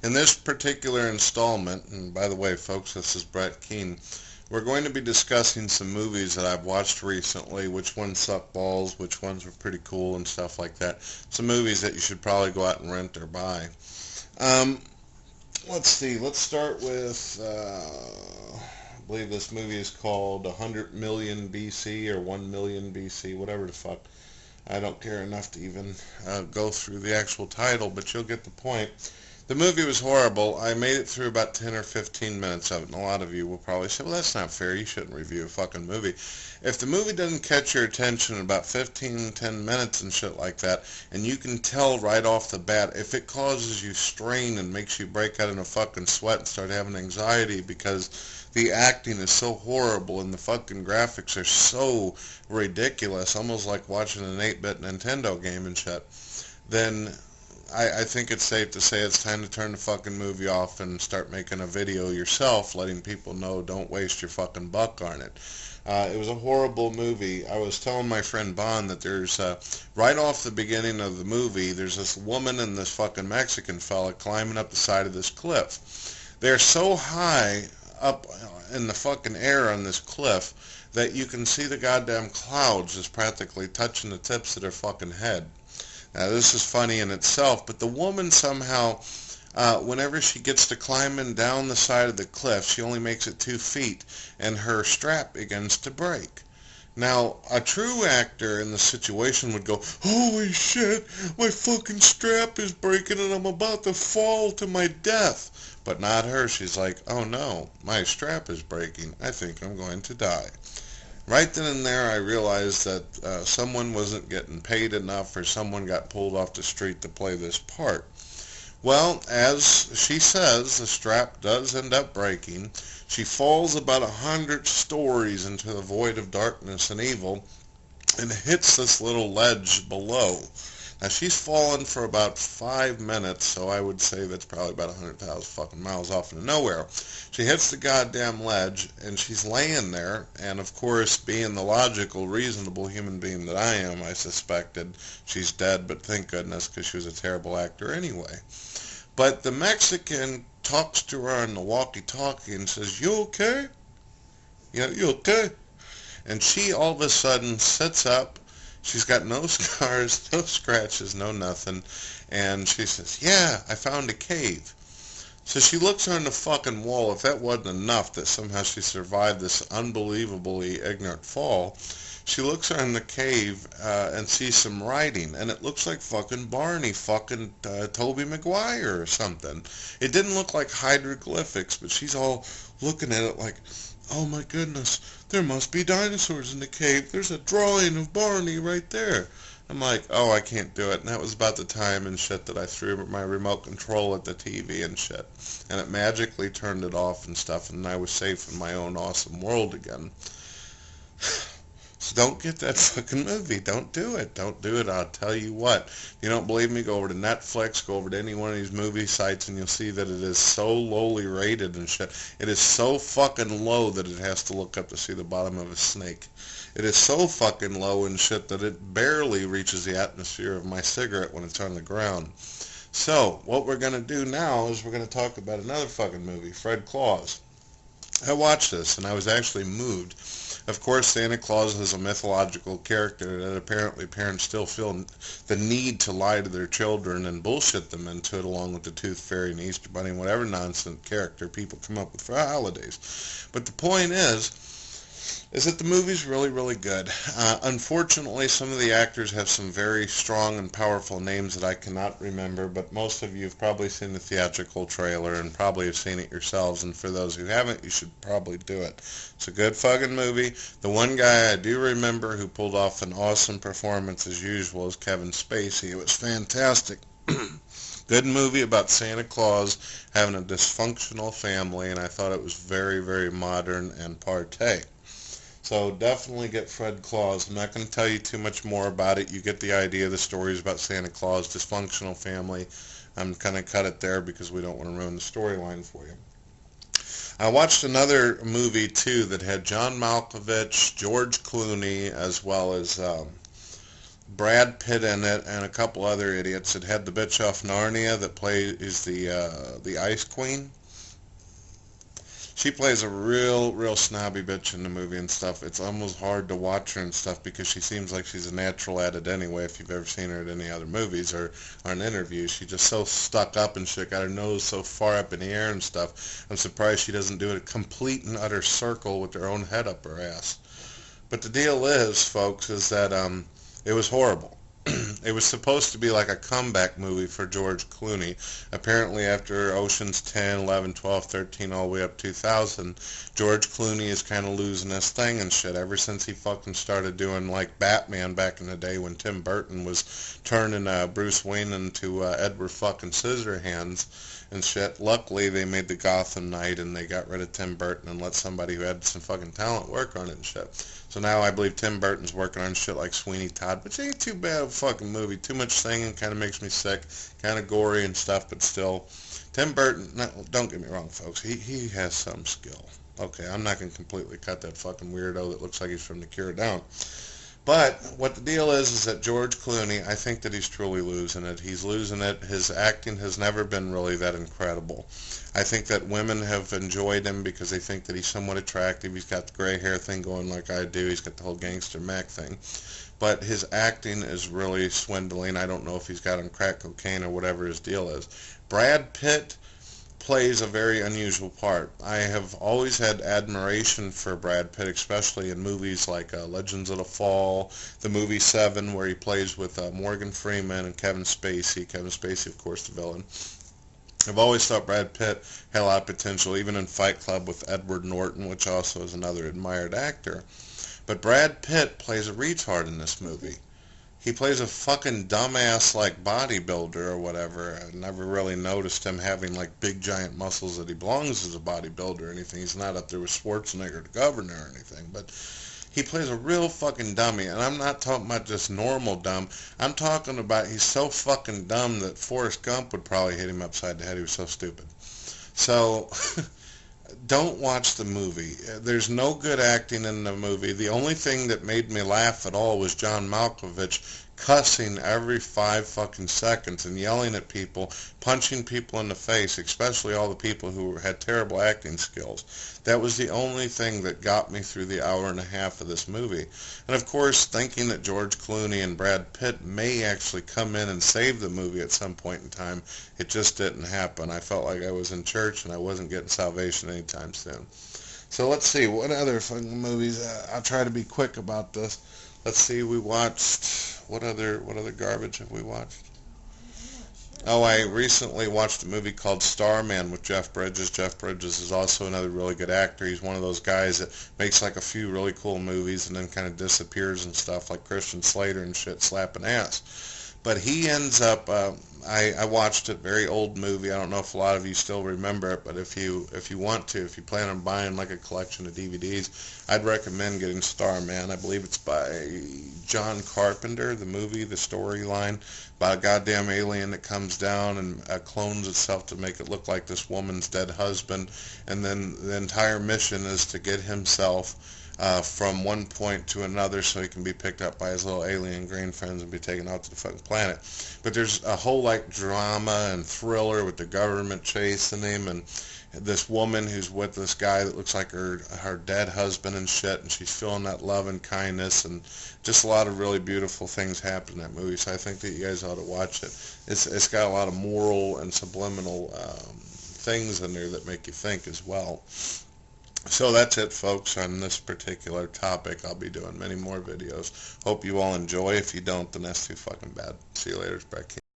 In this particular installment, and by the way, folks, this is Brett Keane, we're going to be discussing some movies that I've watched recently, which ones suck balls, which ones were pretty cool, and stuff like that. Some movies that you should probably go out and rent or buy. Um, let's see, let's start with, I believe this movie is called 100 Million BC or 1 Million BC, whatever the fuck. I don't care enough to even go through the actual title, but you'll get the point. The movie was horrible. I made it through about 10 or 15 minutes of it, and a lot of you will probably say, well, that's not fair. You shouldn't review a fucking movie. If the movie doesn't catch your attention in about 15, 10 minutes and shit like that, and you can tell right off the bat, if it causes you strain and makes you break out in a fucking sweat and start having anxiety because the acting is so horrible and the fucking graphics are so ridiculous, almost like watching an 8-bit Nintendo game and shit, then I think it's safe to say it's time to turn the fucking movie off and start making a video yourself, letting people know don't waste your fucking buck on it. It was a horrible movie. I was telling my friend Bond that there's, right off the beginning of the movie, there's this woman and this fucking Mexican fella climbing up the side of this cliff. They're so high up in the fucking air on this cliff that you can see the goddamn clouds just practically touching the tips of their fucking head. Now, this is funny in itself, but the woman somehow, whenever she gets to climbing down the side of the cliff, she only makes it 2 feet, and her strap begins to break. Now, a true actor in the situation would go, holy shit, my fucking strap is breaking and I'm about to fall to my death. But not her. She's like, oh no, my strap is breaking. I think I'm going to die. Right then and there, I realized that someone wasn't getting paid enough, or someone got pulled off the street to play this part. Well, as she says, the strap does end up breaking. She falls about 100 stories into the void of darkness and evil and hits this little ledge below. Now, she's fallen for about 5 minutes, so I would say that's probably about 100,000 fucking miles off into nowhere. She hits the goddamn ledge, and she's laying there, and of course, being the logical, reasonable human being that I am, I suspected she's dead, but thank goodness, because she was a terrible actor anyway. But the Mexican talks to her on the walkie-talkie and says, you okay? Yeah, you okay? And she all of a sudden sits up. She's got no scars, no scratches, no nothing. And she says, yeah, I found a cave. So she looks on the fucking wall. If that wasn't enough that somehow she survived this unbelievably ignorant fall, she looks on the cave and sees some writing. And it looks like fucking Barney, fucking Tobey Maguire or something. It didn't look like hieroglyphics, but she's all looking at it like, oh my goodness, there must be dinosaurs in the cave. There's a drawing of Barney right there. I'm like, oh, I can't do it. And that was about the time and shit that I threw my remote control at the TV and shit. And it magically turned it off and stuff, and I was safe in my own awesome world again. So don't get that fucking movie. Don't do it. Don't do it. I'll tell you what. If you don't believe me, go over to Netflix, go over to any one of these movie sites, and you'll see that it is so lowly rated and shit. It is so fucking low that it has to look up to see the bottom of a snake. It is so fucking low and shit that it barely reaches the atmosphere of my cigarette when it's on the ground. So, what we're going to do now is we're going to talk about another fucking movie, Fred Claus. I watched this, and I was actually moved. Of course, Santa Claus is a mythological character that apparently parents still feel the need to lie to their children and bullshit them into it, along with the Tooth Fairy and Easter Bunny and whatever nonsense character people come up with for holidays. But the point is that the movie's really, really good. Unfortunately, some of the actors have some very strong and powerful names that I cannot remember, but most of you have probably seen the theatrical trailer and probably have seen it yourselves, and for those who haven't, you should probably do it. It's a good fucking movie. The one guy I do remember who pulled off an awesome performance as usual is Kevin Spacey. It was fantastic. Good movie about Santa Claus having a dysfunctional family, and I thought it was very, very modern and partay. So definitely get Fred Claus. I'm not going to tell you too much more about it. You get the idea. The story is about Santa Claus, dysfunctional family. I'm going to cut it there because we don't want to ruin the storyline for you. I watched another movie, too, that had John Malkovich, George Clooney, as well as Brad Pitt in it, and a couple other idiots. It had the bitch off Narnia that plays the Ice Queen. She plays a real snobby bitch in the movie and stuff. It's almost hard to watch her and stuff because she seems like she's a natural at it anyway. If you've ever seen her at any other movies or in interviews, she's just so stuck up and shit. Got her nose so far up in the air and stuff. I'm surprised she doesn't do a complete and utter circle with her own head up her ass. But the deal is, folks, is that it was horrible. It was supposed to be like a comeback movie for George Clooney. Apparently after Ocean's 10, 11, 12, 13, all the way up 2000, George Clooney is kind of losing his thing and shit ever since he fucking started doing like Batman back in the day when Tim Burton was turning Bruce Wayne into Edward fucking Scissorhands and shit. Luckily they made the Gotham Knight and they got rid of Tim Burton and let somebody who had some fucking talent work on it and shit. So now I believe Tim Burton's working on shit like Sweeney Todd, which ain't too bad of a fucking movie. Too much singing, kind of makes me sick, kind of gory and stuff, but still. Tim Burton, no, don't get me wrong, folks, he has some skill. Okay, I'm not going to completely cut that fucking weirdo that looks like he's from The Cure down. But what the deal is that George Clooney, I think that he's truly losing it. He's losing it. His acting has never been really that incredible. I think that women have enjoyed him because they think that he's somewhat attractive. He's got the gray hair thing going like I do. He's got the whole gangster Mac thing. But his acting is really swindling. I don't know if he's got on crack cocaine or whatever his deal is. Brad Pitt plays a very unusual part. I have always had admiration for Brad Pitt, especially in movies like Legends of the Fall, the movie Seven, where he plays with Morgan Freeman and Kevin Spacey. Kevin Spacey, of course, the villain. I've always thought Brad Pitt had a lot of potential, even in Fight Club with Edward Norton, which also is another admired actor. But Brad Pitt plays a retard in this movie. He plays a fucking dumbass like bodybuilder or whatever. I never really noticed him having like big giant muscles that he belongs as a bodybuilder or anything. He's not up there with Schwarzenegger, the governor or anything. But he plays a real fucking dummy. And I'm not talking about just normal dumb. I'm talking about he's so fucking dumb that Forrest Gump would probably hit him upside the head. He was so stupid. So don't watch the movie. There's no good acting in the movie. The only thing that made me laugh at all was John Malkovich cussing every 5 fucking seconds and yelling at people, punching people in the face, especially all the people who had terrible acting skills. That was the only thing that got me through the hour and a half of this movie. And of course, thinking that George Clooney and Brad Pitt may actually come in and save the movie at some point in time, it just didn't happen. I felt like I was in church and I wasn't getting salvation anytime soon. So let's see, what other fucking movies, I'll try to be quick about this. Let's see, we watched, what other garbage have we watched? Oh, I recently watched a movie called Starman with Jeff Bridges. Jeff Bridges is also another really good actor. He's one of those guys that makes like a few really cool movies and then kind of disappears and stuff like Christian Slater and shit slapping ass. But he ends up, I watched it, very old movie. I don't know if a lot of you still remember it, but if you want to, if you plan on buying like a collection of DVDs, I'd recommend getting Starman. I believe it's by John Carpenter, the movie, the storyline, about a goddamn alien that comes down and clones itself to make it look like this woman's dead husband, and then the entire mission is to get himself from one point to another so he can be picked up by his little alien green friends and be taken out to the fucking planet. But there's a whole like drama and thriller with the government chasing him and this woman who's with this guy that looks like her dead husband and shit, and she's feeling that love and kindness, and just a lot of really beautiful things happen in that movie. So I think that you guys ought to watch it. It's got a lot of moral and subliminal things in there that make you think as well. So that's it, folks, on this particular topic. I'll be doing many more videos. Hope you all enjoy. If you don't, then that's too fucking bad. See you later. It's Brett Keane.